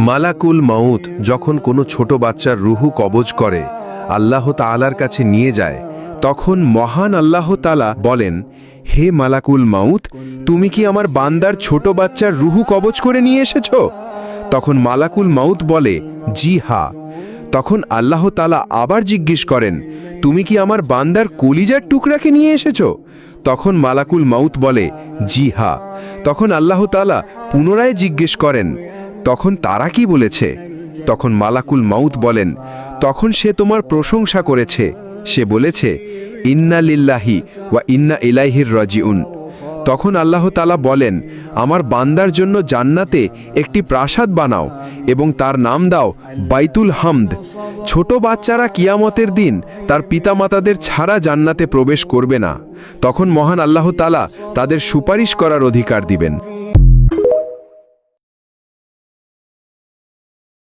মালাকুল মাউত যখন কোনো ছোট বাচ্চার রুহু কবজ করে আল্লাহ তাআলার কাছে নিয়ে যায়, তখন মহান আল্লাহ তাআলা বলেন, হে মালাকুল মাউত, তুমি কি আমার বান্দার ছোট বাচ্চার রুহু কবজ করে নিয়ে এসেছ? তখন মালাকুল মাউত বলে, জি হ্যাঁ। তখন আল্লাহ তাআলা আবার জিজ্ঞেস করেন, তুমি কি আমার বান্দার কলিজার টুকরাকে নিয়ে এসেছ? তখন মালাকুল মাউত বলে, জি হ্যাঁ। তখন আল্লাহ তাআলা পুনরায় জিজ্ঞেস করেন, তখন তারা কি বলেছে? তখন মালাকুল মাউত বলেন, তখন সে তোমার প্রশংসা করেছে। সে বলেছে, ইন্না লিল্লাহি ওয়া ইন্না ইলাইহির রাজিউন। তখন আল্লাহ তাআলা বলেন, আমার বান্দার জন্য জান্নাতে একটি প্রাসাদ বানাও এবং তার নাম দাও বাইতুল হামদ। ছোট বাচ্চারা কিয়ামতের দিন তার পিতামাতাদের ছাড়া জান্নাতে প্রবেশ করবে না। তখন মহান আল্লাহ তাআলা তাদের সুপারিশ করার অধিকার দিবেন।